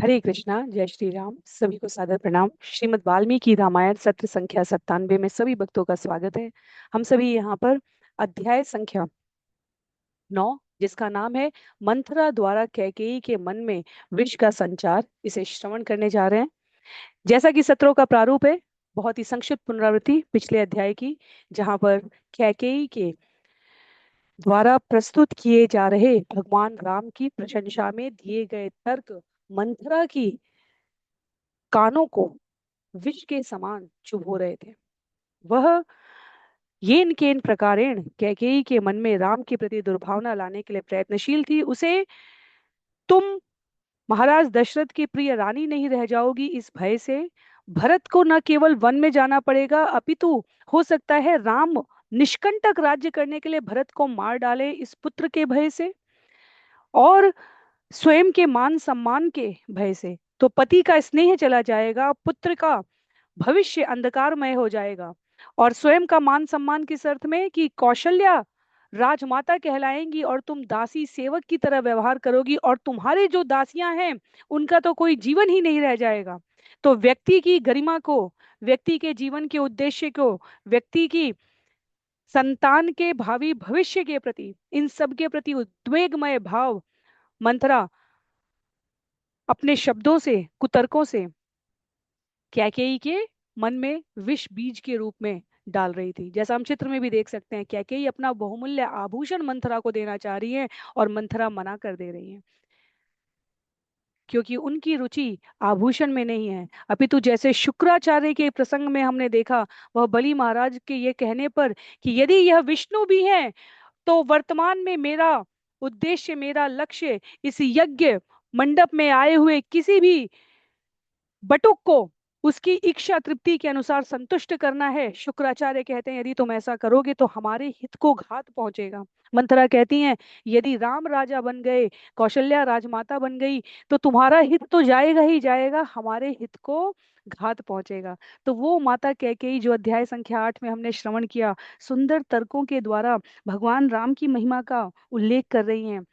हरे कृष्णा। जय श्री राम। सभी को सादर प्रणाम। श्रीमद् वाल्मीकि रामायण सत्र संख्या 97 में सभी भक्तों का स्वागत है। हम सभी यहाँ पर अध्याय संख्या 9, जिसका नाम है मंथरा द्वारा कैकेयी के मन में विष का संचार, इसे श्रवण करने जा रहे हैं। जैसा कि सत्रों का प्रारूप है, बहुत ही संक्षिप्त पुनरावृत्ति पिछले अध्याय की, जहाँ पर कैकेयी के द्वारा प्रस्तुत किए जा रहे भगवान राम की प्रशंसा में दिए गए तर्क मंथरा की कानों को विष के समान चुभ हो रहे थे। वह येन केन प्रकारेण कैकेयी के मन में राम के प्रति दुर्भावना लाने के लिए प्रयत्नशील थी। उसे तुम महाराज दशरथ की प्रिय रानी नहीं रह जाओगी, इस भय से भरत को न केवल वन में जाना पड़ेगा, अपितु हो सकता है राम निष्कंटक राज्य करने के लिए भरत को मार डाले, इस पुत्र के भय से और स्वयं के मान सम्मान के भय से। तो पति का स्नेह चला जाएगा, पुत्र का भविष्य अंधकारमय हो जाएगा, और स्वयं का मान सम्मान किस अर्थ में कि कौशल्या राजमाता कहलाएंगी और तुम दासी सेवक की तरह व्यवहार करोगी, और तुम्हारे जो दासियां हैं उनका तो कोई जीवन ही नहीं रह जाएगा। तो व्यक्ति की गरिमा को, व्यक्ति के जीवन के उद्देश्य को, व्यक्ति की संतान के भावी भविष्य के प्रति, इन सब के प्रति उद्वेगमय भाव मंथरा अपने शब्दों से, कुतर्कों से कैकेयी के मन में विष बीज के रूप में डाल रही थी। जैसा हम चित्र में भी देख सकते हैं, कैकेयी अपना बहुमूल्य आभूषण मंथरा को देना चाह रही है और मंथरा मना कर दे रही है, क्योंकि उनकी रुचि आभूषण में नहीं है, अपितु जैसे शुक्राचार्य के प्रसंग में हमने देखा, वह बलि महाराज के ये कहने पर कि यदि यह विष्णु भी है तो वर्तमान में मेरा उद्देश्य, मेरा लक्ष्य इस यज्ञ मंडप में आए हुए किसी भी बटुक को उसकी इच्छा तृप्ति के अनुसार संतुष्ट करना है। शुक्राचार्य कहते हैं यदि तुम ऐसा करोगे तो हमारे हित को घात पहुंचेगा। मंथरा कहती हैं यदि राम राजा बन गए, कौशल्या राजमाता बन गई, तो तुम्हारा हित तो जाएगा ही जाएगा, हमारे हित को घात पहुंचेगा। तो वो माता कैकेयी जो अध्याय संख्या 8 में हमने श्रवण किया, सुंदर तर्कों के द्वारा भगवान राम की महिमा का उल्लेख कर रही हैं।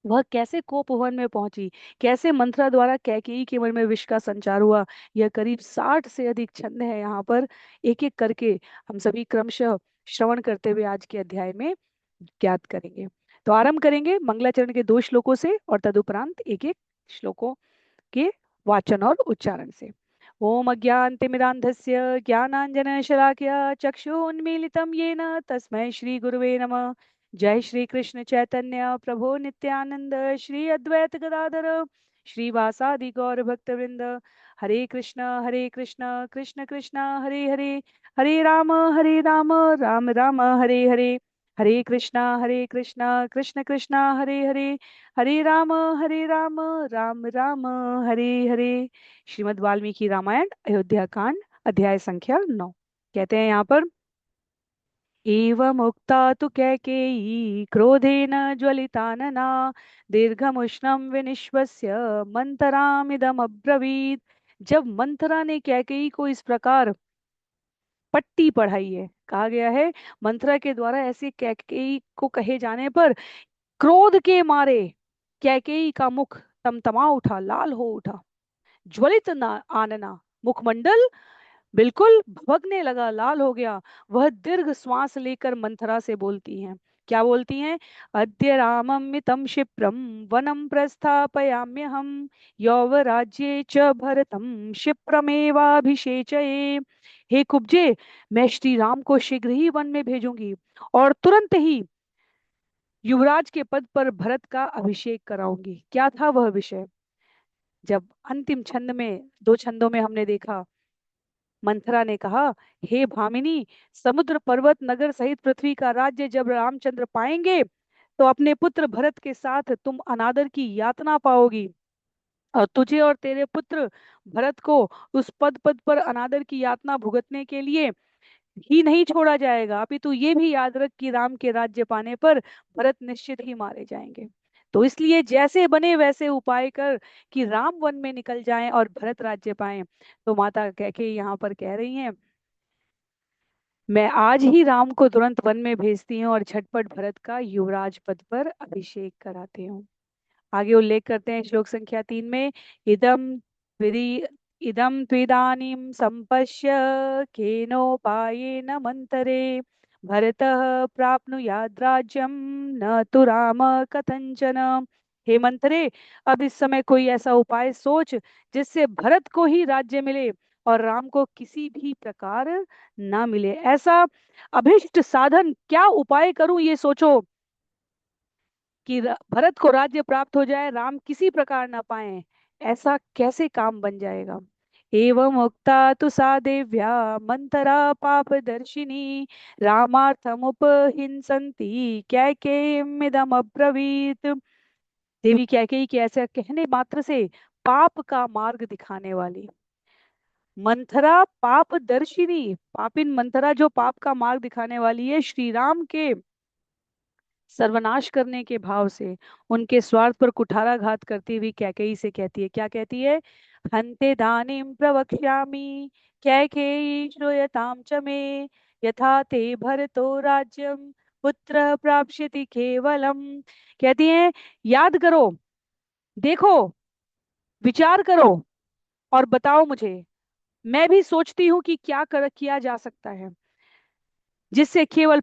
वह कैसे कोपवन में पहुंची, कैसे मंत्रा द्वारा कैकेयी के मन में विष का संचार हुआ, यह करीब 60 से अधिक छंद है। यहाँ पर एक एक करके हम सभी क्रमशः श्रवण करते हुए आज के अध्याय में ज्ञात करेंगे। तो आरंभ करेंगे मंगलाचरण के 2 श्लोकों से और तदुपरांत एक एक श्लोकों के वाचन और उच्चारण से। ओम अज्ञानतिमिरान्धस्य ज्ञानांजनशलाकया चक्षुन्मीलितं येन तस्मै श्री गुरुवे नमः। जय श्री कृष्ण चैतन्य प्रभु नित्यानंद श्री अद्वैत गदाधर श्रीवासादि गौर भक्तवृंद। हरे कृष्ण कृष्ण कृष्ण हरे हरे, हरे राम राम राम हरे हरे, हरे कृष्ण कृष्ण कृष्ण हरे हरे, हरे राम राम राम हरे हरे। श्रीमद् वाल्मीकि रामायण अयोध्या कांड अध्याय संख्या 9। कहते हैं यहाँ पर, एवमुक्ता तु कैकेयी क्रोधेन ज्वलितानना दीर्घमुष्णं विनिश्वस्य मंतरामिदमब्रवीत्। जब मंथरा ने कैकेयी को इस प्रकार पट्टी पढ़ाई है, कहा गया है मंथरा के द्वारा ऐसे कैकेयी को कहे जाने पर क्रोध के मारे कैकेयी का मुख तमतमा उठा, लाल हो उठा। ज्वलित आनना, मुखमंडल बिल्कुल भभकने लगा, लाल हो गया। वह दीर्घ श्वास लेकर मंथरा से बोलती हैं। क्या बोलती हैं? अद्य रामम मितं क्षिप्रम वनम प्रस्थापयाम्यहम यौवराज्ये च भरतम क्षिप्रमेवाभिषेचये। हे कुब्जे, मैं श्री राम को शीघ्र ही वन में भेजूंगी और तुरंत ही युवराज के पद पर भरत का अभिषेक कराऊंगी। क्या था वह विषय? जब अंतिम छंद में, 2 छंदों में हमने देखा, मंथरा ने कहा, हे भामिनी, समुद्र पर्वत नगर सहित पृथ्वी का राज्य जब रामचंद्र पाएंगे तो अपने पुत्र भरत के साथ तुम अनादर की यातना पाओगी, और तुझे और तेरे पुत्र भरत को उस पद पद पर अनादर की यातना भुगतने के लिए ही नहीं छोड़ा जाएगा, अपितु ये भी याद रख कि राम के राज्य पाने पर भरत निश्चित ही मारे जाएंगे। तो इसलिए जैसे बने वैसे उपाय कर कि राम वन में निकल जाएं और भरत राज्य पाएं। तो माता कह के यहाँ पर कह रही हैं, मैं आज ही राम को तुरंत वन में भेजती हूँ और झटपट भरत का युवराज पद पर अभिषेक कराती हूँ। आगे उल्लेख करते हैं श्लोक संख्या 3 में, इदम त्विदि इदम त्विदानीं संपश्य केनोपायेन मंतरे भरतः प्राप्नुयाद् राज्यं न तु राम कथंचन। हे मंतरे, अब इस समय कोई ऐसा उपाय सोच जिससे भरत को ही राज्य मिले और राम को किसी भी प्रकार ना मिले। ऐसा अभिष्ट साधन क्या उपाय करूं, ये सोचो कि भरत को राज्य प्राप्त हो जाए, राम किसी प्रकार ना पाए। ऐसा कैसे काम बन जाएगा। एवं उक्ता तु सा देव्या मंतरा पापदर्शिनी रामार्थमुपहिंसन्ति कैकेयीमिदम् अब्रवीत। देवी कैकेयी के ऐसा कहने मात्र से पाप का मार्ग दिखाने वाली मंथरा पापदर्शिनी, पापिन मंथरा जो पाप का मार्ग दिखाने वाली है, श्री राम के सर्वनाश करने के भाव से उनके स्वार्थ पर कुठाराघात करती हुई कैकेयी से कहती है, क्या कहती है, हन्ते दानीं प्रवक्ष्यामि कैकेयी श्रूयतां च मे यथा ते भरतो राज्यं पुत्र प्राप्स्यति केवलम। कहती है, याद करो, देखो, विचार करो और बताओ मुझे। मैं भी सोचती हूँ कि क्या किया जा सकता है जिससे केवल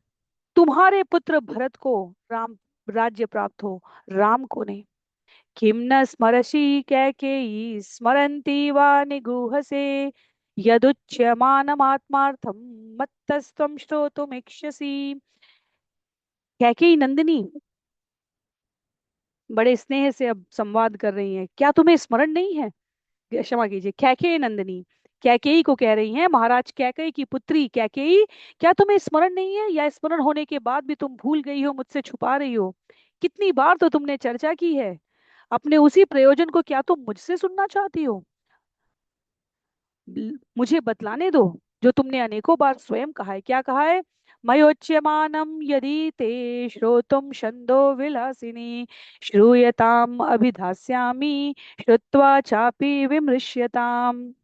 तुम्हारे पुत्र भरत को राम राज्य प्राप्त हो, राम को नहीं। किम न स्मरसि कैकेयी स्मरन्ती वा निगूहसे यदुच्यमानमात्मार्थं मत्तस्त्वं श्रोतुमिच्छसि। कैकेयी नंदिनी बड़े स्नेह से अब संवाद कर रही हैं, क्या तुम्हें स्मरण नहीं है, क्षमा कीजिए, कैकेयी नंदिनी कैकेयी को कह रही हैं, महाराज कैकेयी की पुत्री कैकेयी, क्या तुम्हें स्मरण नहीं है, या स्मरण होने के बाद भी तुम भूल गई हो, मुझसे छुपा रही हो। कितनी बार तो तुमने चर्चा की है, अपने उसी प्रयोजन को क्या तुम मुझसे सुनना चाहती हो। मुझे बतलाने दो जो तुमने अनेकों बार स्वयं कहा है। क्या कहा है, मयोच्यमानम यदि ते श्रोतुम छंदो विलासिनी श्रूयताम अभिधास्यामि श्रुत्वा चापि विमृश्यताम।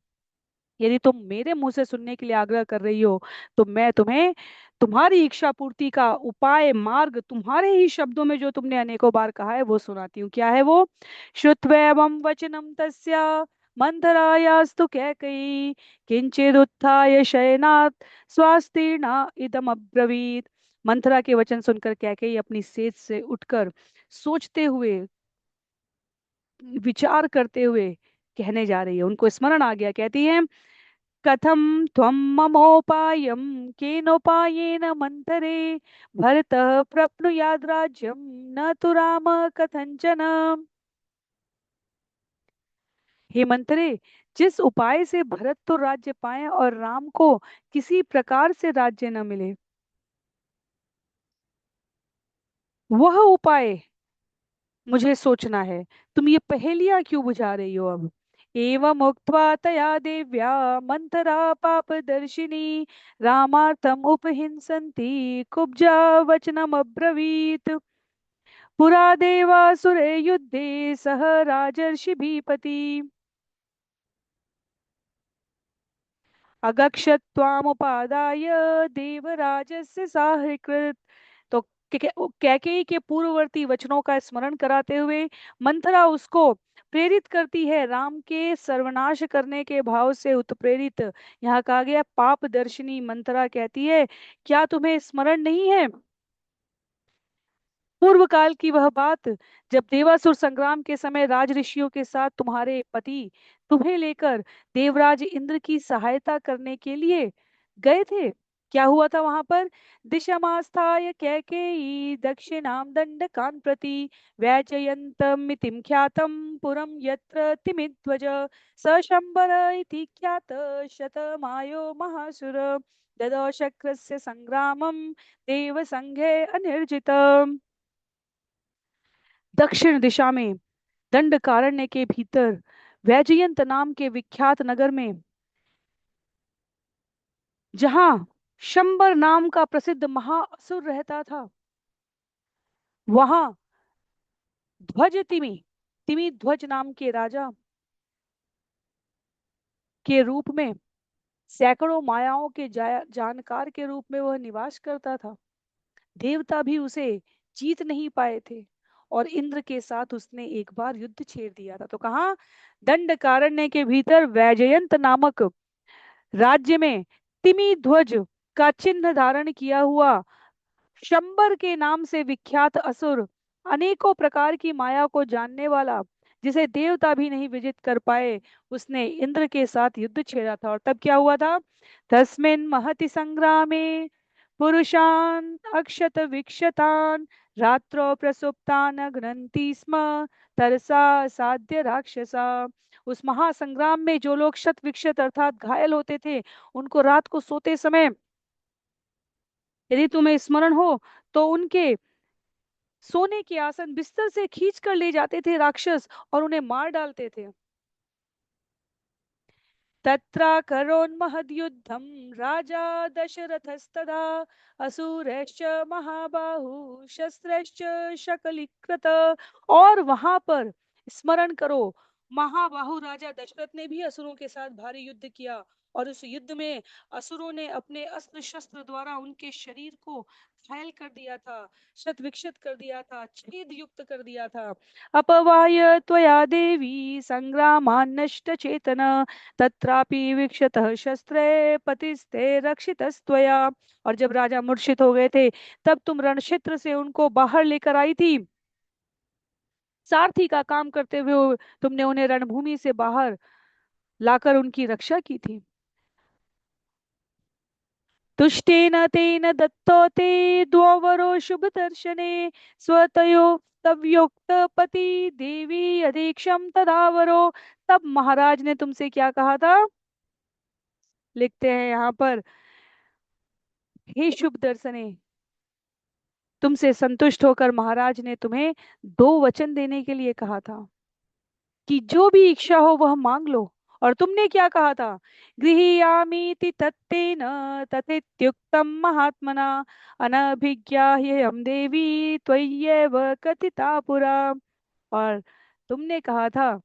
यदि तुम मेरे मुंह से सुनने के लिए आग्रह कर रही हो तो मैं तुम्हें तुम्हारी इच्छा पूर्ति का उपाय मार्ग तुम्हारे ही शब्दों में जो तुमने अनेकों बार कहा है वो सुनाती हूँ। क्या है वो, श्रुत्वैवं वचनं तस्य मंथरायास्तु कैकेयी किंचिदुत्थाय शयनात् स्वास्तीर्णा इदम अब्रवीत। मंथरा के वचन सुनकर कैकेयी अपनी सेज से उठकर सोचते हुए, विचार करते हुए कहने जा रही है, उनको स्मरण आ गया, कहती है, कथम त्वं ममोपायं केनोपायेन मंतरे भरतः प्रप्नुयाद् राज्यं न तु राम कथंचन। हे मंतरे, जिस उपाय से भरत तो राज्य पाए और राम को किसी प्रकार से राज्य न मिले, वह उपाय मुझे सोचना है। तुम ये पहेलियां क्यों बुझा रही हो अब। एवं उक्त्वा तया देव्या मंथरा पापदर्शिनी रामार्थम उपहिंसन्ति कुब्जा वचनम अब्रवीत। पुरा देवासुरे युद्धे सह राजर्षिभिपति अगच्छत्वामुपादाय देवराजस्य साहकृत। तो कैकेयी के पूर्ववर्ती वचनों का स्मरण कराते हुए मंथरा उसको प्रेरित करती है, राम के सर्वनाश करने के भाव से उत्प्रेरित। यहाँ कहा गया पाप दर्शिनी मंथरा कहती है, क्या तुम्हें स्मरण नहीं है पूर्व काल की वह बात, जब देवासुर संग्राम के समय राज ऋषियों के साथ तुम्हारे पति तुम्हें लेकर देवराज इंद्र की सहायता करने के लिए गए थे। क्या हुआ था वहां पर, दिशमास्थाय कैकेयी दक्षिणाम दंडकान् प्रति वैजयन्तमितिं ख्यातं पुरं यत्र तिमिध्वज स शंबर इति ख्यात शतमायो महासुर ददौ शक्रस्य संग्रामं देवसंघे अनिर्जितम्। दक्षिण दिशा में दंडकारण्य के भीतर वैजयंत नाम के विख्यात नगर में, जहां शंबर नाम का प्रसिद्ध महाअसुर रहता था, वहां ध्वज तिमि तिमि ध्वज नाम के राजा के रूप में, सैकड़ों मायाओं के जानकार के रूप में वह निवास करता था। देवता भी उसे जीत नहीं पाए थे और इंद्र के साथ उसने एक बार युद्ध छेड़ दिया था। तो कहाँ, दंडकारण्य के भीतर वैजयंत नामक राज्य में तिमी ध्वज का चिन्ह धारण किया हुआ शंबर के नाम से विख्यात असुर, अनेकों प्रकार की माया को जानने वाला, जिसे देवता भी नहीं विजित कर पाए, उसने इंद्र के साथ युद्ध छेड़ा था। और तब क्या हुआ था? तस्मिन् महति संग्रामे पुरुषान अक्षत विक्षतान रात्रो प्रसुप्तान घ्नन्ति स्म तरसा साध्य राक्षसा। उस महासंग्राम में जो लोग शत विक्षत अर्थात घायल होते थे, उनको रात को सोते समय यदि तुम्हें स्मरण हो, तो उनके सोने के आसन बिस्तर से खींच कर ले जाते थे राक्षस और उन्हें मार डालते थे। तत्राकरोन्महद्युद्धं राजा दशरथस्तदा असुरैश्च महाबाहु शस्त्रैश्च शकलीकृत। और वहां पर स्मरण करो, महाबाहु राजा दशरथ ने भी असुरों के साथ भारी युद्ध किया, और उस युद्ध में असुरों ने अपने अस्त्र शस्त्र द्वारा उनके शरीर को घायल कर दिया था, शत विक्षत कर दिया था, छेद युक्त कर दिया था। अपवाय त्वया देवी संग्रामान् नष्ट चेतन तत्रापि विक्षतः शस्त्रे पतिस्ते रक्षितस्त्वया। और जब राजा मूर्छित हो गए थे, तब तुम रणक्षेत्र से उनको बाहर लेकर आई थी, सारथी का काम करते हुए तुमने उन्हें रणभूमि से बाहर लाकर उनकी रक्षा की थी। तुष्टेन तेन दत्तो ते द्वौवरो शुभ दर्शने स्वतयो तव्योक्त पति देवी अधीक्षम तदावरो। तब महाराज ने तुमसे क्या कहा था? लिखते हैं यहाँ पर, हे शुभ दर्शने, तुमसे संतुष्ट होकर महाराज ने तुम्हें दो वचन देने के लिए कहा था कि जो भी इच्छा हो वह मांग लो। और तुमने क्या कहा था? गृहीयामीति तत्तेन तथेत्युक्तम महात्मना अनभिज्ञाह्यहं देवी त्वय्येव कथिता पुरा। और तुमने कहा था,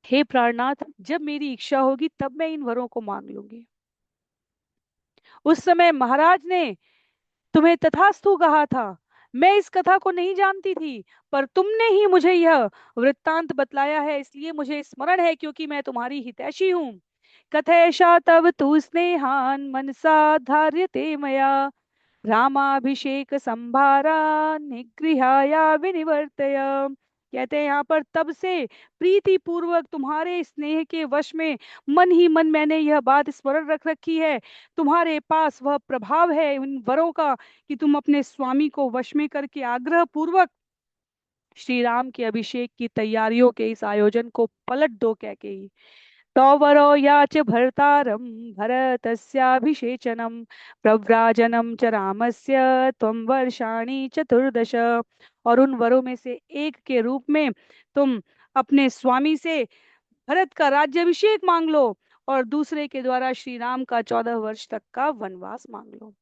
हे प्राणनाथ, जब मेरी इच्छा होगी तब मैं इन वरों को मांग लूंगी। उस समय महाराज ने तुम्हें तथास्तु कहा था। मैं इस कथा को नहीं जानती थी, पर तुमने ही मुझे यह वृत्तांत बतलाया है, इसलिए मुझे स्मरण है, क्योंकि मैं तुम्हारी हितैषी हूँ। कथयशा तव तु स्नेहान मनसा धार्यते मया रामाभिषेक संभारा निगृहाया विनिवर्तय। कहते हैं यहाँ पर, तब से प्रीति पूर्वक तुम्हारे स्नेह के वश में मन ही मन मैंने यह बात स्मरण रख रखी है। तुम्हारे पास वह प्रभाव है उन वरों का कि तुम अपने स्वामी को वश में करके आग्रह पूर्वक श्री राम के अभिषेक की तैयारियों के इस आयोजन को पलट दो कह के ही। तौवरो याच भर्तारं भरतस्याभिषेचनं प्रव्राजनं च रामस्य त्वं वर्षाणि चतुर्दश। और उन वरों में से एक के रूप में तुम अपने स्वामी से भरत का राज्याभिषेक मांग लो, और दूसरे के द्वारा श्री राम का 14 वर्ष तक का वनवास मांग लो।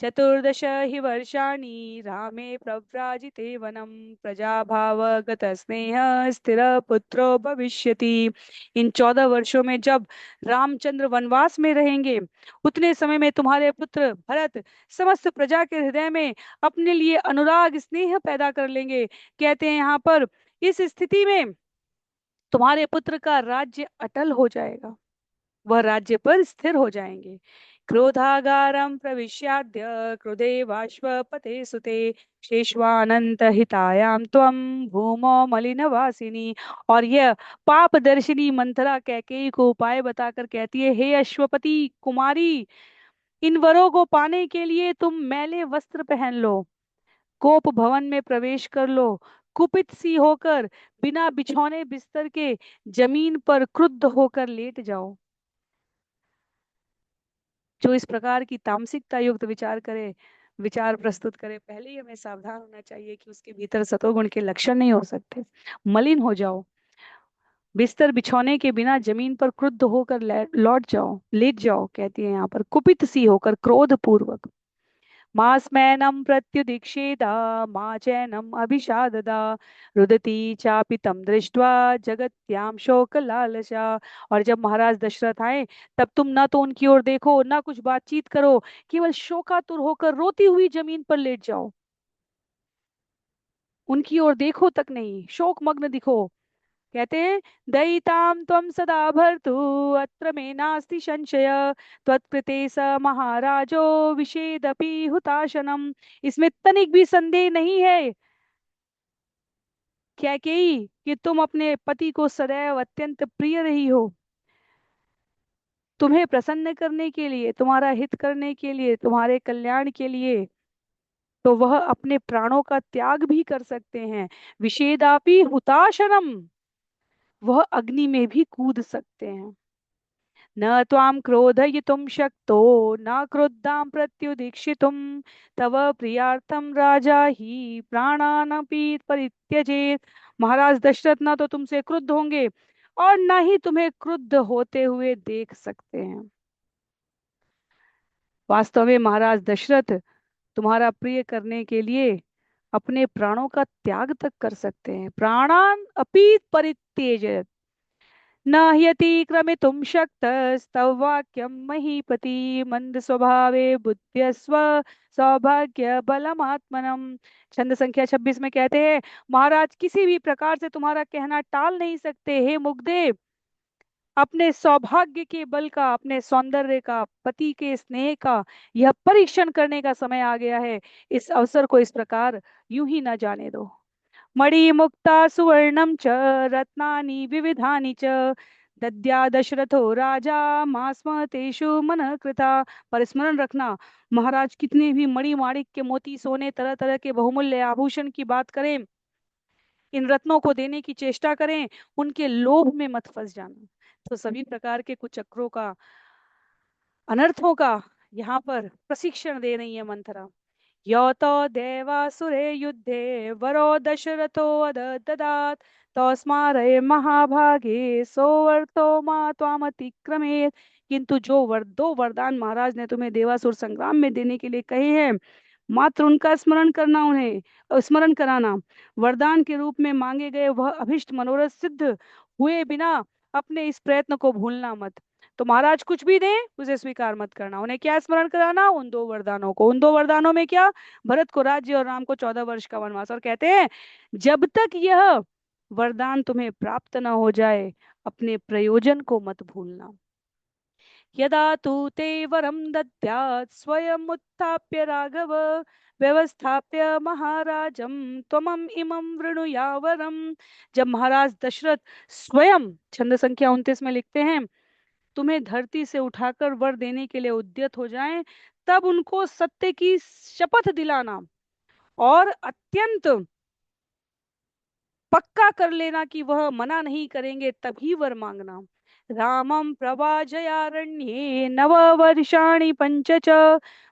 चतुर्दश हि वर्षाणि रामे प्रव्राजिते वनम प्रजाभावगत स्नेह स्थिर पुत्रो भविष्यति। इन 14 वर्षों में जब रामचंद्र वनवास में रहेंगे, उतने समय में तुम्हारे पुत्र भरत समस्त प्रजा के हृदय में अपने लिए अनुराग स्नेह पैदा कर लेंगे। कहते हैं यहाँ पर, इस स्थिति में तुम्हारे पुत्र का राज्य अटल हो जाएगा, वह राज्य पर स्थिर हो जाएंगे। क्रोधागारम प्रविश्याद्य क्रोधे वाष्पपते सुते शेषवानंत हितायाम त्वम भूमो मलिनवासिनी। और यह पापदर्शिनी मंथरा कैकेयी को उपाय बताकर कहती है, हे अश्वपति कुमारी, इन वरों को पाने के लिए तुम मैले वस्त्र पहन लो, कोप भवन में प्रवेश कर लो, कुपित सी होकर बिना बिछौने बिस्तर के जमीन पर क्रुद्ध होकर लेट जाओ। जो इस प्रकार की तामसिकता युक्त विचार करे, विचार प्रस्तुत करे, पहले ही हमें सावधान होना चाहिए कि उसके भीतर सतोगुण के लक्षण नहीं हो सकते। मलिन हो जाओ, बिस्तर बिछौने के बिना जमीन पर क्रुद्ध होकर लौट जाओ, लेट जाओ। कहती है यहाँ पर, कुपित सी होकर क्रोध पूर्वक। मास्मैनं प्रत्युदीक्षेदा मा चैनम अभिषाददा रुदती चापि तम दृष्ट्वा जगत्याम शोक लालसा। और जब महाराज दशरथ आए, तब तुम ना तो उनकी ओर देखो, ना कुछ बातचीत करो, केवल शोकातुर होकर रोती हुई जमीन पर लेट जाओ। उनकी ओर देखो तक नहीं, शोक मग्न दिखो। कहते हैं दयिताम त्वं सदा भर्तु अत्र मे नास्ति संशय त्वत्कृते स महाराजो विषेदपि हुताशनम। इसमें तनिक भी संदेह नहीं है कैकेयी कि तुम अपने पति को सदैव अत्यंत प्रिय रही हो। तुम्हें प्रसन्न करने के लिए, तुम्हारा हित करने के लिए, तुम्हारे कल्याण के लिए तो वह अपने प्राणों का त्याग भी कर सकते हैं। विषेदापि हुताशनम, वह अग्नि में भी कूद सकते हैं। न त्वां क्रोधयितुं शक्तो न क्रुद्धां प्रत्युदीक्षितुं तव प्रियार्थम राजा ही प्राणानपि परित्यजेत। महाराज दशरथ ना तो तुमसे क्रुद्ध होंगे और न ही तुम्हें क्रुद्ध होते हुए देख सकते हैं। वास्तव में महाराज दशरथ तुम्हारा प्रिय करने के लिए अपने प्राणों का त्याग तक कर सकते हैं। प्राणान अपि परित्यजेत न ह्यतिक्रमितुं शक्तस्तव वाक्यं महीपति मंद स्वभावे बुद्ध्यस्व सौभाग्य बलमात्मनम। छंद संख्या 26 में कहते हैं महाराज किसी भी प्रकार से तुम्हारा कहना टाल नहीं सकते। हे मुग्धे, अपने सौभाग्य के बल का, अपने सौंदर्य का, पति के स्नेह का यह परीक्षण करने का समय आ गया है। इस अवसर को इस प्रकार यूं ही न जाने दो। मणिमुक्ता सुवर्णम च रत्नानि विविधानि च दद्या दशरथो राजा मास्म तेषु मन कृता। पर स्मरण रखना, महाराज कितने भी मणि माणिक के मोती सोने तरह तरह के बहुमूल्य आभूषण की बात करें, इन रत्नों को देने की चेष्टा करें, उनके लोभ में मत फंस जाना। तो सभी प्रकार के कुचक्रों का, अनर्थों का यहाँ पर प्रशिक्षण दे रही है मंथरा। यो तो देवासुरे युद्धे वरो दशरथो ददात तस्मारे महाभागे सोवर्थो मा त्वामतिक्रमेत। किंतु जो दो वरदान महाराज ने तुम्हें देवासुर संग्राम में देने के लिए कहे हैं, मात्र उनका स्मरण करना, उन्हें स्मरण कराना। वरदान के रूप में मांगे गए वह अभिष्ट मनोरथ सिद्ध हुए बिना अपने इस प्रयत्न को भूलना मत। तो महाराज कुछ भी दें उसे स्वीकार मत करना। उन्हें क्या स्मरण कराना? उन दो वरदानों को। उन दो वरदानों में क्या? भरत को राज्य और राम को 14 वर्ष का वनवास। और कहते हैं जब तक यह वरदान तुम्हें प्राप्त न हो जाए अपने प्रयोजन को मत भूलना। यदा तू ते वरम दद्यात् स्वयं उत्थाप्य राघव व्यवस्थाप्य महाराजम त्वमम इमं वृणुयावरम। जब महाराज दशरथ स्वयं, छंद संख्या 29 में लिखते हैं, तुम्हें धरती से उठाकर वर देने के लिए उद्यत हो जाएं, तब उनको सत्य की शपथ दिलाना और अत्यंत पक्का कर लेना कि वह मना नहीं करेंगे, तभी वर मांगना। रामं प्रवाजयारण्ये नव वर्षाणि पंच च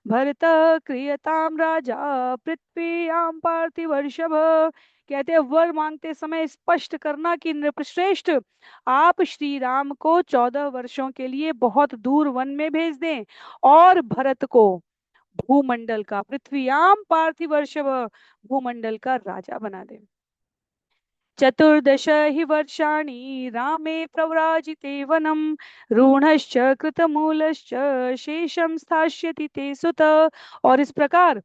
भरत क्रियताम राजा पृथ्व्यां पार्थिवर्षभ। कहते हैं वर मांगते समय स्पष्ट करना कि नृपश्रेष्ठ, आप श्री राम को 14 वर्षों के लिए बहुत दूर वन में भेज दें और भरत को भूमंडल का, पृथ्व्याम पार्थिवर्षभ, भूमंडल का राजा बना दें। चतुर्दश हि वर्षाणि रामे प्रव्राजिते वनम ऋणश्च कृतमूलश्च शेषम स्थास्यति ते सुत। और इस प्रकार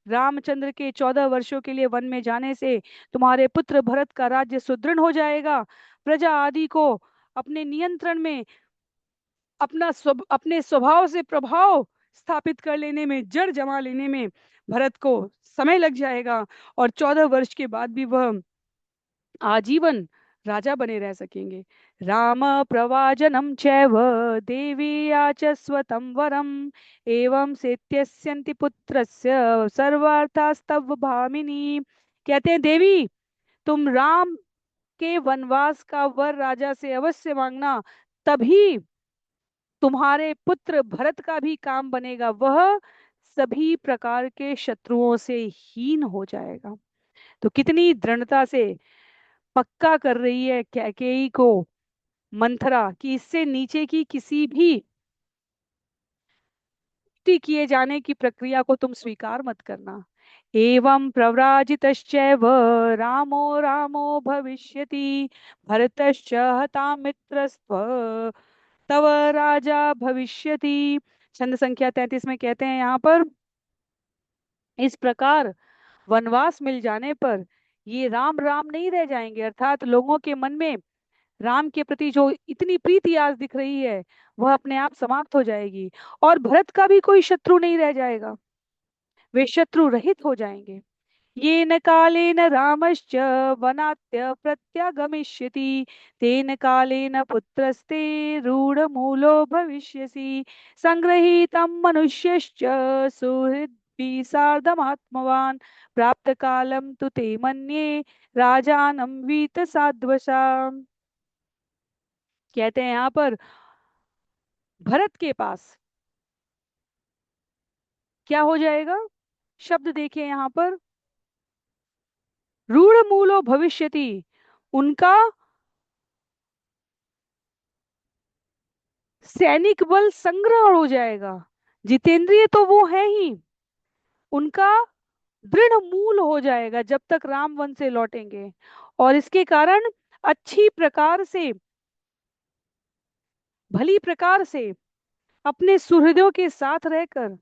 रामचंद्र के 14 वर्षों के लिए वन में जाने से तुम्हारे पुत्र भरत का राज्य सुदृढ़ हो जाएगा। प्रजा आदि को अपने नियंत्रण में, अपने स्वभाव से प्रभाव स्थापित कर लेने में, जड़ जमा लेने में भरत को समय लग जाएगा और 14 वर्ष के बाद भी वह आजीवन राजा बने रह सकेंगे। राम प्रवाजनम चैव देवी याचस्वतं वरम एवं सेत्यस्यन्ति पुत्रस्य सर्वार्थास्तव भामिनी। कहते हैं देवी, तुम राम के वनवास का वर राजा से अवश्य मांगना, तभी तुम्हारे पुत्र भरत का भी काम बनेगा, वह सभी प्रकार के शत्रुओं से हीन हो जाएगा। तो कितनी दृढ़ता से पक्का कर रही है कैकेयी को मंथरा कि इससे नीचे की किसी भी युक्ति किए जाने की प्रक्रिया को तुम स्वीकार मत करना। एवं प्रव्राजितश्चैव रामो रामो भविष्यति भरतश्च हता मित्रस्त्व तव राजा भविष्यति। छंद संख्या 33 में कहते हैं यहाँ पर, इस प्रकार वनवास मिल जाने पर ये राम राम नहीं रह जाएंगे, अर्थात लोगों के मन में राम के प्रति जो इतनी प्रीति आज दिख रही है वह अपने आप समाप्त हो जाएगी। और भरत का भी कोई शत्रु नहीं रह जाएगा, वे शत्रु रहित हो जाएंगे। येन कालेन रामश्च वनात्य प्रत्यागमिष्यति तेन कालेन पुत्रस्ते रूढमूलो भविष्यसि संगृहीतं मनुष्यश्च सुहृद्भिः सार्धमात्मवान् प्राप्तकालं तु ते मन्ये राजानं वीतसाध्वसाम्। कहते हैं यहाँ पर भरत के पास क्या हो जाएगा, शब्द देखिए यहाँ पर, रूढ़मूलो भविष्यति, उनका सैनिक बल संग्रह हो जाएगा। जितेंद्रिय तो वो है ही, उनका दृढ़ मूल हो जाएगा जब तक राम वन से लौटेंगे। और इसके कारण अच्छी प्रकार से, भली प्रकार से अपने सुहृदों के साथ रहकर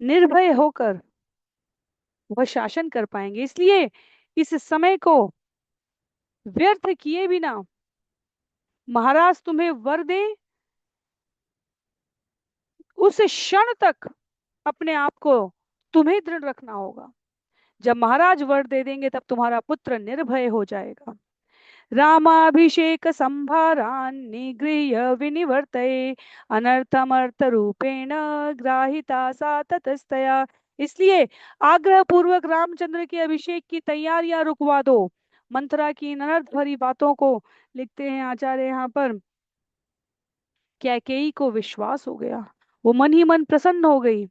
निर्भय होकर वह शासन कर पाएंगे। इसलिए इस समय को व्यर्थ किए बिना महाराज तुम्हें वर दे, उस क्षण तक अपने आप को तुम्हें दृढ़ रखना होगा। जब महाराज वर दे देंगे तब तुम्हारा पुत्र निर्भय हो जाएगा। रामाभिषेक संभारान् निगृह्य विनिवर्तये अनर्थमर्थ रूपेण ग्राहिता सा ततस्तया। इसलिए आग्रह पूर्वक रामचंद्र के अभिषेक की तैयारियां रुकवा दो। मंथरा की इन अनर्थ भरी बातों को लिखते हैं आचार्य यहाँ पर, कैकेयी को विश्वास हो गया, वो मन ही मन प्रसन्न हो गई।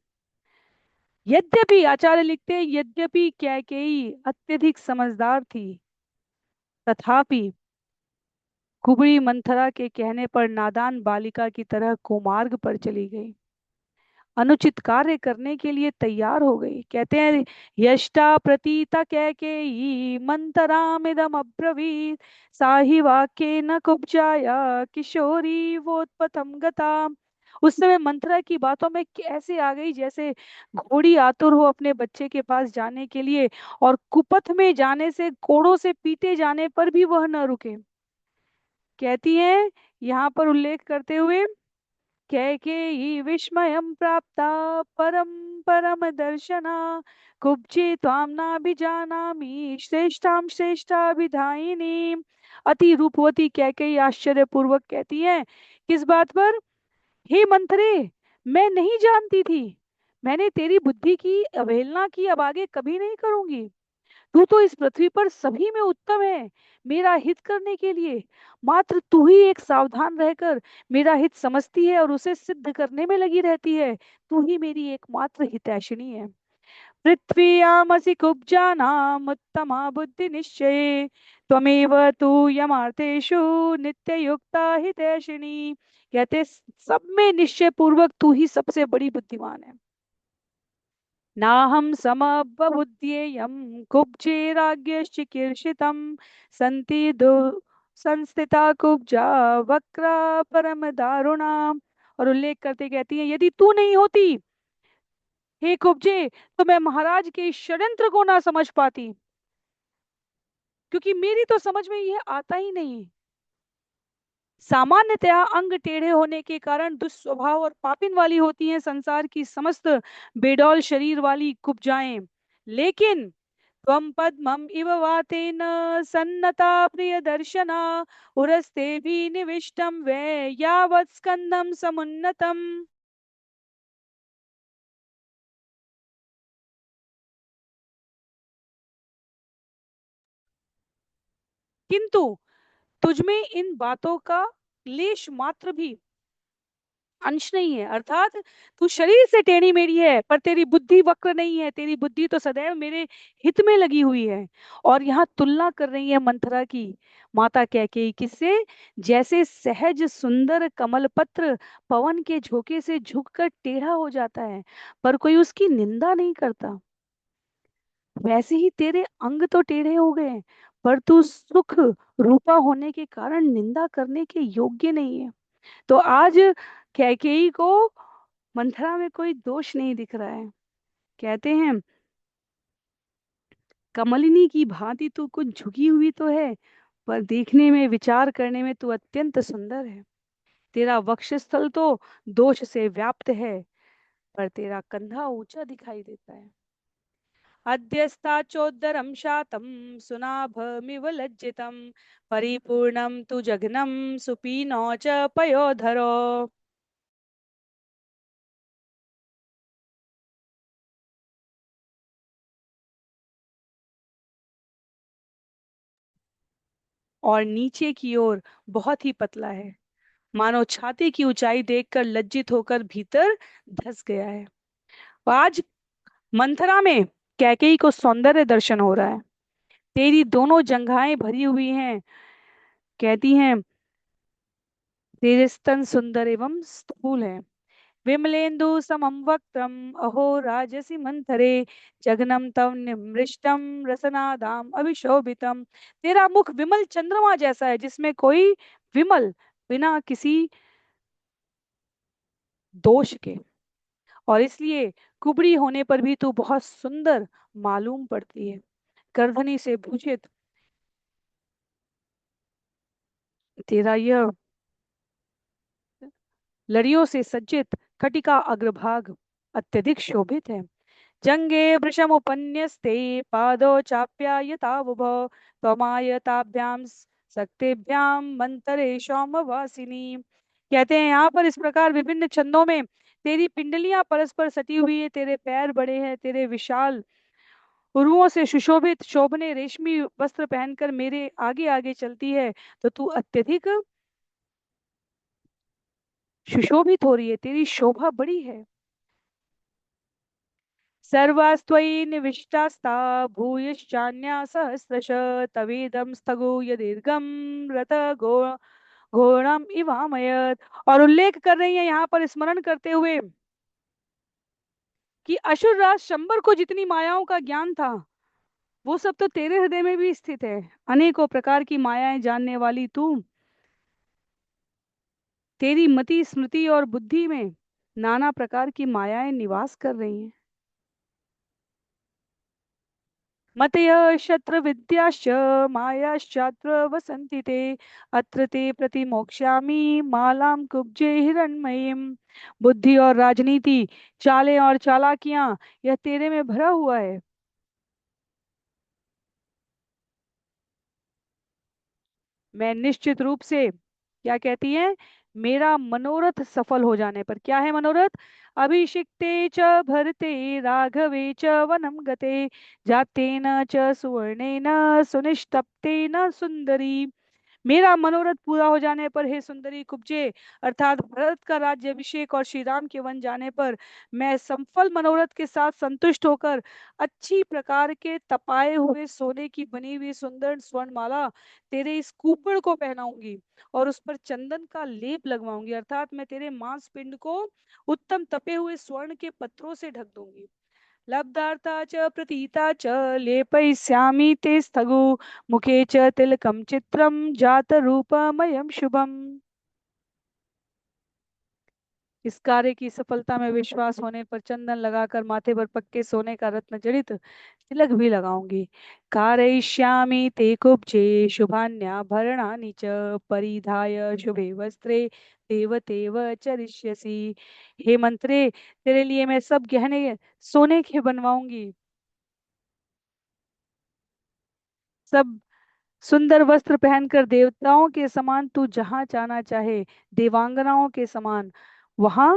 यद्यपि आचार्य लिखते हैं, यद्यपि कैकेयी अत्यधिक समझदार थी, तथापि कुबड़ी मंथरा के कहने पर नादान बालिका की तरह कुमार्ग पर चली गई, अनुचित कार्य करने के लिए तैयार हो गई। कहते हैं, यष्टा प्रतीता कैकेयी मंतरामिदम अब्रवीत साहि वाक्ये न कुब्जाया किशोरी वोत्पथम गता। उस समय मंथरा की बातों में कैसे आ गई, जैसे घोड़ी आतुर हो अपने बच्चे के पास जाने के लिए, और कुपथ में जाने से, कोड़ों से पीटे जाने पर भी वह न रुके। कहती हैं यहाँ पर उल्लेख करते हुए, कैकेयी विस्मयं प्राप्ता परम परम दर्शना कुब्जे त्वां नाभिजानामि श्रेष्ठां श्रेष्ठाभिधायिनी। अति रूपवती कैकेयी आश्चर्य पूर्वक कहती है, किस बात पर? हे मंथरे, मैं नहीं जानती थी, मैंने तेरी बुद्धि की अवहेलना की, अब आगे कभी नहीं करूंगी। तू तो इस पृथ्वी पर सभी में उत्तम है, मेरा हित करने के लिए मात्र तू ही एक सावधान रहकर मेरा हित समझती है और उसे सिद्ध करने में लगी रहती है। तू ही मेरी एकमात्र हितैषिणी है। पृथ्व्यामसि कुब्जानाम उत्तमा बुद्धि निश्चये त्वमेव तु यमार्तेषु नित्य युक्ता हितैषिणी। कहते सब में निश्चय पूर्वक तू ही सबसे बड़ी बुद्धिमान है। नाहं समबुद्ध्येयं कुब्जेराज्ञश्चिकीर्षितं सन्ति दो संस्थिता कुब्जा वक्रा परम दारुणा। और उल्लेख करते कहती है, यदि तू नहीं होती हे कुब्जे, तो मैं महाराज के इस षड्यंत्र को ना समझ पाती, क्योंकि मेरी तो समझ में यह आता ही नहीं। सामान्यतया अंग टेढ़े होने के कारण दुस्वभाव और पापिन वाली होती हैं संसार की समस्त बेडौल शरीर वाली कुब्जाएं, लेकिन त्वं पद्मम् इव वातेन सन्नता प्रिय दर्शना उरस्ते भी निविष्टम वे यावत् स्कंदम समुन्नतम। किंतु तुझमें इन बातों का लेश मात्र भी अंश नहीं है, अर्थात तू शरीर से टेढ़ी मेढ़ी है पर तेरी बुद्धि वक्र नहीं है, तेरी बुद्धि तो सदैव मेरे हित में लगी हुई है। और यहाँ तुलना कर रही है मंथरा की माता कैकेयी किससे? जैसे सहज सुंदर कमल पत्र पवन के झोंके से झुककर टेढ़ा हो जाता है पर कोई उसकी निंदा नहीं करता, वैसे ही तेरे अंग तो टेढ़े हो गए पर तू सुख रूपा होने के कारण निंदा करने के योग्य नहीं है। तो आज कैकेयी को मंथरा में कोई दोष नहीं दिख रहा है। कहते हैं, कमलिनी की भांति तू कुछ झुकी हुई तो है, पर देखने में, विचार करने में तू अत्यंत सुंदर है। तेरा वक्षस्थल तो दोष से व्याप्त है, पर तेरा कंधा ऊंचा दिखाई देता है। अध्यस्ताचोदरम शातम सुनाभमिव लज्जितम, परिपूर्णम तु जघनम सुपीनो च पयोधरो। और नीचे की ओर बहुत ही पतला है, मानो छाती की ऊंचाई देखकर लज्जित होकर भीतर धस गया है। आज मंथरा में कैकेयी को सौंदर्य दर्शन हो रहा है। तेरी दोनों जंघाएं भरी हुई हैं, कहती हैं तेरे स्तन सुंदर एवं स्थूल हैं। विमलेन्दु समं वक्त्रम अहो राजसी मंथरे, जघनम तव निमृष्टम रसनादाम अभिशोभितम। तेरा मुख विमल चंद्रमा जैसा है, जिसमें कोई विमल, बिना किसी दोष के, और इसलिए कुबड़ी होने पर भी तू बहुत सुंदर मालूम पड़ती है। करधनी से भूषित तेरा यह लड़ियों से सज्जित खटिका अग्रभाग अत्यधिक शोभित है। जंगे वृषमुपन्यस्ते पादौ चाप्यायतावुभौ, त्वमायताभ्यां सक्तेभ्यां मंतरे सौमवासिनी। कहते हैं यहाँ पर इस प्रकार विभिन्न छंदों में तेरी पिंडलियां परस्पर सटी हुई है, तेरे पैर बड़े हैं, तेरे विशाल उरुओं से सुशोभित शोभने रेशमी वस्त्र पहनकर मेरे आगे आगे चलती है, तो तू अत्यधिक सुशोभित हो रही है, तेरी शोभा बड़ी है। सर्वास्त्वयि निविष्टास्ता भूयश्चान्या सहस्रश, तवेदं स्थगो दीर्घम रत घोड़म इवामयत। और उल्लेख कर रही है यहाँ पर स्मरण करते हुए कि असुर राज शंबर को जितनी मायाओं का ज्ञान था, वो सब तो तेरे हृदय में भी स्थित है। अनेकों प्रकार की मायाएं जानने वाली तू, तेरी मति स्मृति और बुद्धि में नाना प्रकार की मायाएं निवास कर रही हैं। मतय शत्र विद्याश्च मायाश्चात्र वसन्ति ते, अत्र ते प्रतिमोक्ष्यामि मालां कुब्जे हिरण्मयीं। बुद्धि और राजनीति, चालें और चालाकियां, यह तेरे में भरा हुआ है। मैं निश्चित रूप से, क्या कहती है, मेरा मनोरथ सफल हो जाने पर, क्या है मनोरथ? अभिषिक्ते च भरते राघवे च वनम गते, जातेन च सुवर्णेन सुनिष्टप्तेन सुंदरी। मेरा मनोरथ पूरा हो जाने पर हे सुंदरी कुब्जे, अर्थात भरत का राज्य अभिषेक और श्री राम के वन जाने पर, मैं सफल मनोरथ के साथ संतुष्ट होकर अच्छी प्रकार के तपाए हुए सोने की बनी हुई सुंदर स्वर्णमाला तेरे इस कुबड़ को पहनाऊंगी, और उस पर चंदन का लेप लगवाऊंगी, अर्थात मैं तेरे मांस पिंड को उत्तम तपे हुए स्वर्ण के पत्रों से ढक दूंगी। लब्धार्था च प्रतीता च लेपयिष्यामि ते स्थगु, मुखे च तिलकम चित्रम जात रूपमयम शुभम। इस कार्य की सफलता में विश्वास होने पर चंदन लगाकर माथे पर पक्के सोने का रत्न जड़ित तिलक भी लगाऊंगी। कारयिष्यामि ते कुब्जे शुभान्याभरणानि च, परिधाय शुभे वस्त्रे तेव तेव चरिष्यसि। हे मंत्रे, तेरे लिए मैं सब गहने सोने के बनवाऊंगी, सब सुंदर वस्त्र पहनकर देवताओं के समान तू जहां जाना चाहे, देवांगनाओं के समान वहां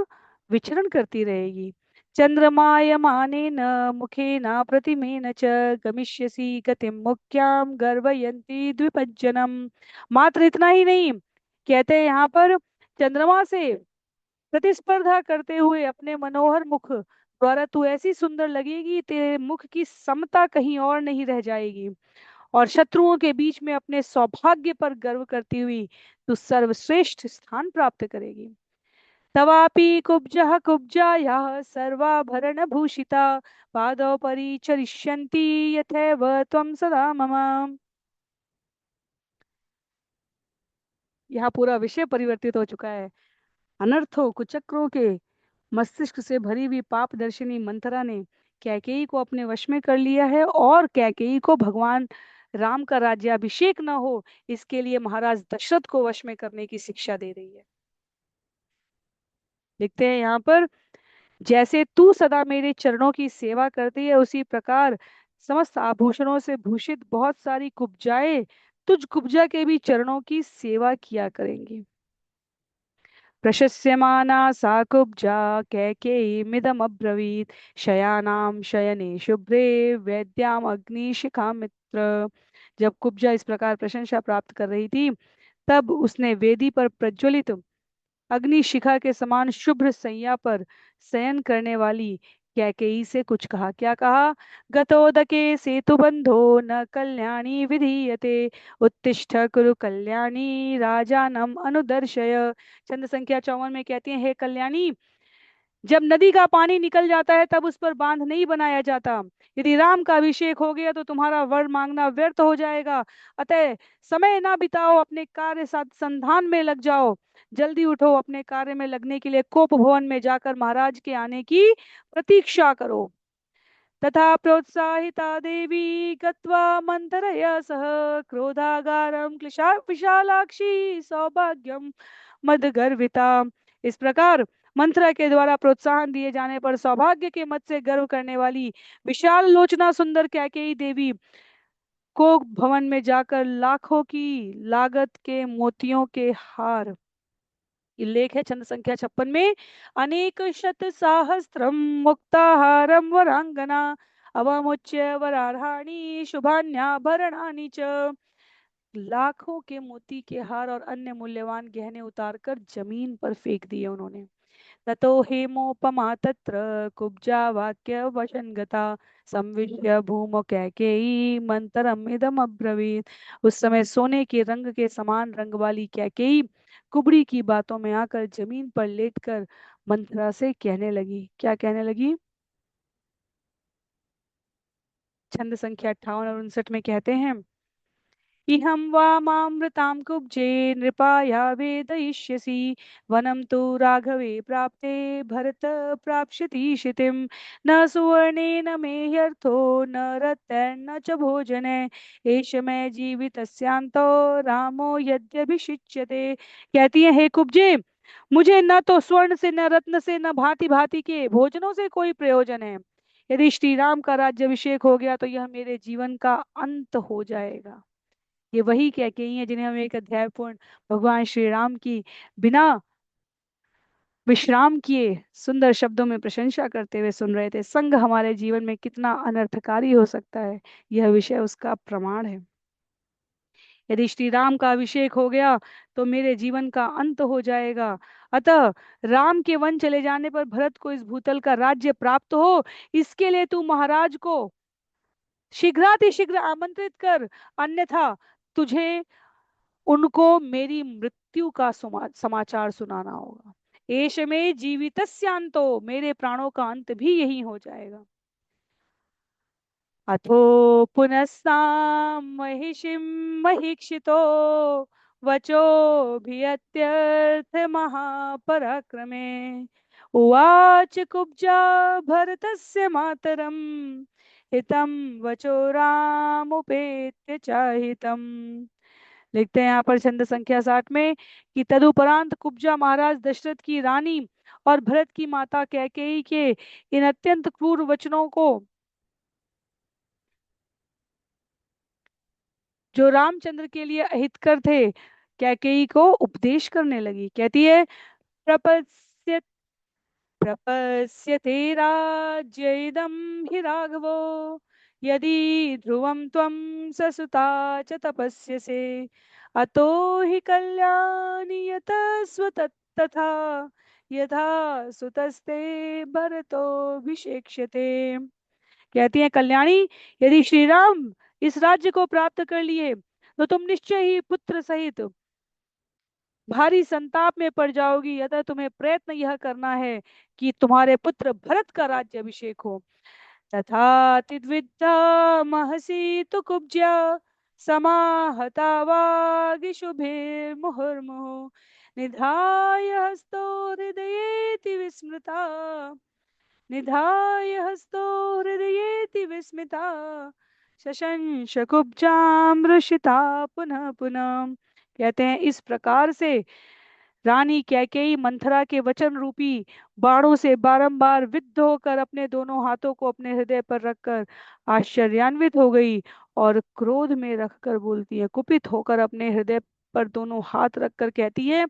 विचरण करती रहेगी। चंद्रमायमाने न मुखे न प्रतिमे न च, गमिष्यसि गतिम मुख्याम गर्वयंती द्विपज्जनम। मात्र इतना ही नहीं, कहते हैं यहाँ पर, चंद्रमा से प्रतिस्पर्धा करते हुए अपने मनोहर मुख द्वारा तू ऐसी सुंदर लगेगी, तेरे मुख की समता कहीं और नहीं रह जाएगी। और शत्रुओं के बीच में अपने सौभाग्य पर गर्व करती हुई तू सर्वश्रेष्ठ स्थान प्राप्त करेगी। तवापि कुब्जः कुब्जायाः सर्वाभरण भूषिता, पादौ परिचरिष्यन्ति यथैव त्वं सदा मम। यहाँ पूरा विषय परिवर्तित हो चुका है। अनर्थों कुचक्रों के मस्तिष्क से भरी हुई पाप दर्शिनी मंथरा ने कैकेयी को अपने वश में कर लिया है और कैकेयी को भगवान राम का राज्याभिषेक न हो इसके लिए महाराज दशरथ को वश में करने की शिक्षा दे रही है। लिखते हैं यहाँ पर, जैसे तू सदा मेरे चरणों की सेवा करती है उसी प्रकार समस्त आभूषणों से भूषित बहुत सारी कुब्जाएं तुझ कुब्जा के भी चरणों की सेवा किया करेंगी। प्रशस्यमाना सा कुब्जा कैकेयीमिदम् अब्रवीत् शयानाम शयने शुभ्रे वैद्याम अग्निशिखा मित्र। जब कुब्जा इस प्रकार प्रशंसा प्राप्त कर रही थी तब उसने वेदी पर प्रज्वलित अग्निशिखा के समान शुभ्र सैया पर शयन करने वाली कैकेयी से कुछ कहा। क्या कहा? गतोदके सेतु बंधो न कल्याणी विधीयते उत्तिष्ठ कुरु कल्याणी राजानम अनुदर्शय। छंद संख्या 54 में कहती है, हे कल्याणी, जब नदी का पानी निकल जाता है तब उस पर बांध नहीं बनाया जाता। यदि राम का अभिषेक हो गया तो तुम्हारा वर मांगना व्यर्थ हो जाएगा। अतः समय ना बिताओ, अपने कार्य संधान में लग जाओ। जल्दी उठो, अपने कार्य में लगने के लिए कोप भवन में जाकर महाराज के आने की प्रतीक्षा करो। तथा प्रोत्साहिता देवी गत्वा मंथरया सह क्रोधागारम क्लिशा विशालाक्षी सौभाग्यम मदगर्विता। इस प्रकार मंथरा के द्वारा प्रोत्साहन दिए जाने पर सौभाग्य के मद से गर्व करने वाली विशाल लोचना सुंदर कैकेयी देवी को भवन में जाकर लाखों की लागत के मोतियों के हार, ये लेख है छंद संख्या 56 में, अनेक शत सहस्त्रम मुक्ताहारम वरांगना अवमुच्य वरार्हाणि शुभान्याभरणानि च। लाखों के मोती के हार और अन्य मूल्यवान गहने उतारकर जमीन पर फेंक दिए उन्होंने। ततो हेमोपमा तत्र कुब्जा वाक्य वशनगता संविश्य भूमो कैकेयी मंतरम इदम अब्रवीत। उस समय सोने के रंग के समान रंग वाली कैकेयी कुबड़ी की बातों में आकर जमीन पर लेटकर मंथरा से कहने लगी। क्या कहने लगी? छंद संख्या 58 और 59 में कहते हैं, इहं वामामृतां कुब्जे नृपाया वेदयिष्यसि वनं तु राघवे प्राप्ते भरत प्राप्स्यति क्षितिं न सुवर्णेन मे ह्यर्थो न रत्नैर्न च भोजने एष मे जीवितस्यान्तो रामो यद्यभिषिच्यते। कहती है, हे कुब्जे, मुझे न तो स्वर्ण से न रत्न से न भांति भांति के भोजनों से कोई प्रयोजन है। यदि श्री राम का राज्याभिषेक हो गया तो यह मेरे जीवन का अंत हो जाएगा। ये वही कह के ही है जिन्हें हम एक अध्याय पूर्ण भगवान श्री राम की बिना विश्राम किए सुंदर शब्दों में प्रशंसा करते हुए सुन रहे थे। संग हमारे जीवन में कितना अनर्थकारी हो सकता है, यह विषय उसका प्रमाण है। यदि श्री राम का अभिषेक हो गया तो मेरे जीवन का अंत हो जाएगा। अतः राम के वन चले जाने पर भरत को इस भूतल का राज्य प्राप्त हो, इसके लिए तू महाराज को शीघ्रातिशीघ्र आमंत्रित कर, अन्यथा तुझे उनको मेरी मृत्यु का समाचार सुनाना होगा। एष में जीवितस्यांतो, मेरे प्राणों का अंत भी यही हो जाएगा। अथो पुनस्तां महिषीं महीक्षितो वचोभियत्यर्थ महापराक्रमे उवाच कुब्जा भरतस्य मातरम हितं वचो रामुपेत्य चाहितम्। लिखते हैं यहाँ पर छंद संख्या 60 में कि तदुपरांत कुब्जा महाराज दशरथ की रानी और भरत की माता कैकेयी के इन अत्यंत क्रूर वचनों को, जो रामचंद्र के लिए अहितकर थे, कैकेयी को उपदेश करने लगी। कहती है, प्रपश्य प्रपश्यते राज्यइदं हि राघवो यदि ध्रुवं त्वं ससुता च तपस्यसे अतो हि कल्याणी यतस्वतस्तथा यथा सुतस्ते भरतोऽभिषेक्ष्यते। कहती है, कल्याणी, यदि श्री राम इस राज्य को प्राप्त कर लिए तो तुम निश्चय ही पुत्र सहित भारी संताप में पड़ जाओगी। अतः तुम्हें प्रयत्न यह करना है कि तुम्हारे पुत्र भरत का राज्य अभिषेक हो। तथा तिद्विद्धा महसी तु कुब्ज्या समाहता वागिशुभे मुहुर्मुहुः निधाय हस्तो हृदयेति विस्मृता निधाय हस्तो हृदयेति विस्मिता शशंस कुब्जाम हृषिता पुनः पुनः। कहते हैं इस प्रकार से रानी कैकेयी मंथरा के वचन रूपी बाणों से बारंबार विद्ध होकर अपने दोनों हाथों को अपने हृदय पर रखकर आश्चर्यान्वित हो गई और क्रोध में रखकर बोलती है, कुपित होकर अपने हृदय पर दोनों हाथ रखकर कहती है,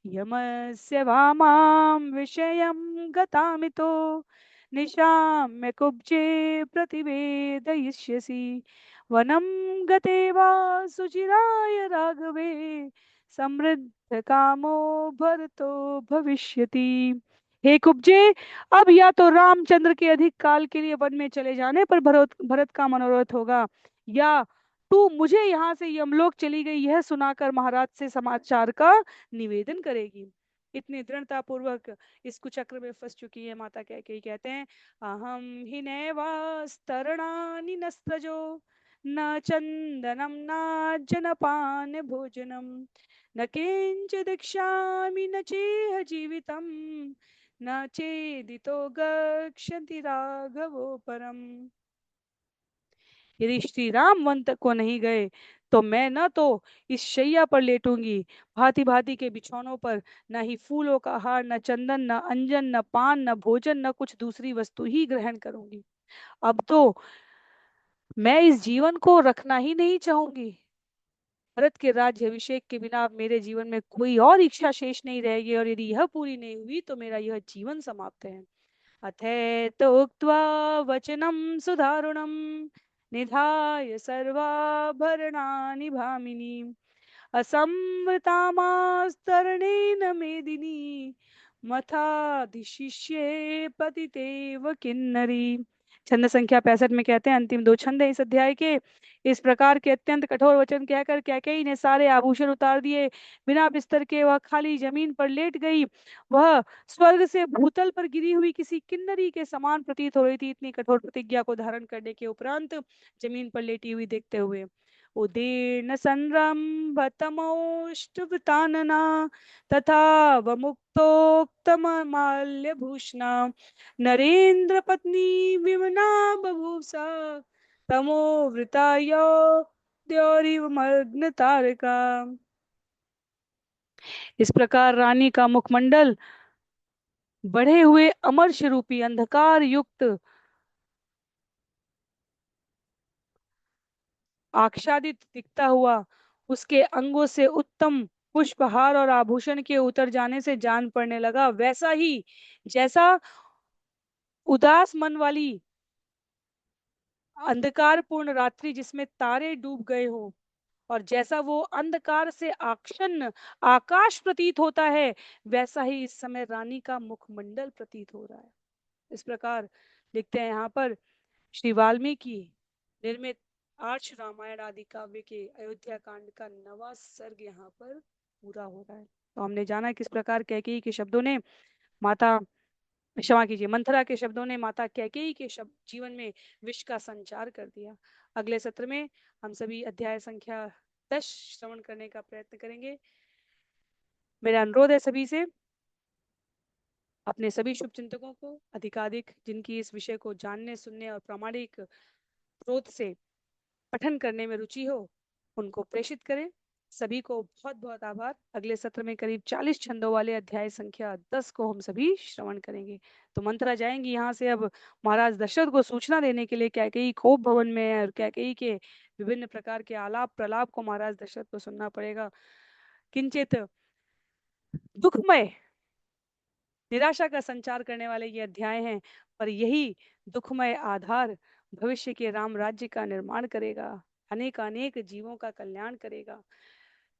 यमस्य वामां विषयं गतामितो निशाम्य कुब्जे प्रतिवेदयिष्यसि वनं गते वा सुचिराय राघवे समृद्ध कामो भरतो भविष्यति। हे कुब्जे, अब या तो रामचंद्र के अधिक काल के लिए वन में चले जाने पर भरत भरत का मनोरथ होगा, या तू मुझे यहाँ से यमलोक चली गई यह सुनाकर महाराज से समाचार का निवेदन करेगी। इतनी दृढ़ता पूर्वक इस कुचक्र में फंस चुकी है माता कैकेयी। कहते हैं, अहम हि नैवास्तरणानि नस्त्रजो न चंदनम न जनपान भोजनम न किंचिदिच्छामि न चेह जीवितम न चेदितो गच्छति राघवो परम। यदि श्री राम वन तक को नहीं गए तो मैं न तो इस शैया पर लेटूंगी भांति भांति के बिछौनों पर, न ही फूलों का हार, न चंदन, न अंजन, न पान, न भोजन, न कुछ दूसरी वस्तु ही ग्रहण करूंगी। अब तो मैं इस जीवन को रखना ही नहीं चाहूंगी। भरत के राज्य अभिषेक के बिना अब मेरे जीवन में कोई और इच्छा शेष नहीं रहेगी, और यदि यह पूरी नहीं हुई तो मेरा यह जीवन समाप्त है। अथैतोक्त्वा वचनं सुदारुणं निधाय सर्वाभरणानि भामिनीम् असंवृतामास्तरणेन मेदिनी मथाधिशिष्ये पतितेव किन्नरी। छंद संख्या 65 में कहते हैं, अंतिम दो छंद है इस अध्याय के। इस प्रकार के अत्यंत कठोर वचन कहकर कैकेयी ने सारे आभूषण उतार दिए, बिना बिस्तर के वह खाली जमीन पर लेट गई। वह स्वर्ग से भूतल पर गिरी हुई किसी किन्नरी के समान प्रतीत हो रही थी, इतनी कठोर प्रतिज्ञा को धारण करने के उपरांत जमीन पर लेटी हुई देखते हुए। उदीर्ण संरम्भतमोष्टभृतानना तथा वमुक्तोक्तमाल्यभूषणा नरेंद्र पत्नी विमना बभूषा तमोवृतायो द्यौरिवमग्न तारका। इस प्रकार रानी का मुखमंडल बढ़े हुए अमर्ष रूपी अंधकार युक्त आच्छादित दिखता हुआ, उसके अंगों से उत्तम पुष्पहार और आभूषण के उतर जाने से जान पड़ने लगा, वैसा ही जैसा उदास मन वाली अंधकारपूर्ण रात्रि जिसमें तारे डूब गए हो, और जैसा वो अंधकार से आच्छन्न आकाश प्रतीत होता है, वैसा ही इस समय रानी का मुखमंडल प्रतीत हो रहा है। इस प्रकार लिखते हैं यहाँ पर श्री वाल्मीकि निर्मित आर्ष रामायण आदि काव्य के अयोध्या कांड का 9वां सर्ग यहाँ पर पूरा हो रहा है। तो हमने जाना किस प्रकार कैकेयी के शब्दों ने माता, क्षमा कीजिए, मंथरा के शब्दों ने माता कैकेयी के शब्द जीवन में विष का संचार कर दिया। अगले सत्र में हम सभी अध्याय संख्या 10 श्रवण करने का प्रयत्न करेंगे। मेरा अनुरोध है सभी से, अपने सभी शुभ चिंतकों को अधिकाधिक जिनकी इस विषय को जानने सुनने और प्रामाणिक स्रोत से पठन करने में रुचि हो, उनको प्रेषित करें। सभी को बहुत बहुत आभार। अगले सत्र में करीब 40 छंदों वाले अध्याय संख्या 10 को हम सभी श्रवण करेंगे। तो मंत्रा जाएंगी यहाँ से अब महाराज दशरथ को सूचना देने के लिए। कैकेयी कोप भवन में है और कैकेयी के विभिन्न प्रकार के आलाप प्रलाप को महाराज दशरथ को सुनना पड़ेगा। किंचित दुखमय निराशा का संचार करने वाले ये अध्याय हैं, पर यही दुखमय आधार भविष्य के राम राज्य का निर्माण करेगा, अनेक अनेक जीवों का कल्याण करेगा।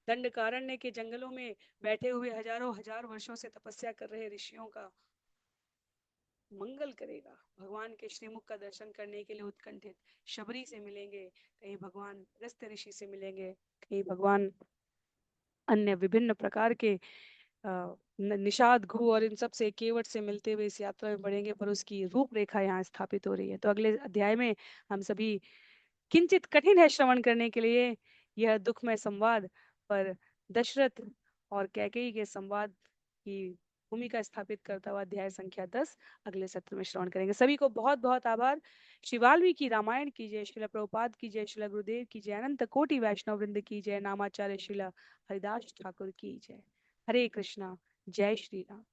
दंडकारण्य के जंगलों में बैठे हुए हजारों हजार वर्षों से तपस्या कर रहे ऋषियों का मंगल करेगा। भगवान के श्रीमुख का दर्शन करने के लिए उत्कंठित शबरी से मिलेंगे, कहीं भगवान रस्त ऋषि से मिलेंगे, कहीं भगवान अन्य विभिन्न प्रकार के निषाद घु और इन सब से केवट से मिलते हुए इस यात्रा में बढ़ेंगे, पर उसकी रूपरेखा यहाँ स्थापित हो रही है। तो अगले अध्याय में हम सभी, किंचित कठिन है श्रवण करने के लिए यह दुखमय संवाद, पर दशरथ और कैकेयी के संवाद की भूमिका स्थापित करता हुआ अध्याय संख्या 10 अगले सत्र में श्रवण करेंगे। सभी को बहुत बहुत आभार। श्री वाल्मीकि रामायण की जय, श्रील प्रभुपाद की जय, श्रील गुरुदेव की जय, अनंत कोटि वैष्णव वृंद की जय, नामाचार्य श्रील हरिदास ठाकुर की जय। हरे कृष्णा। जय श्री राम।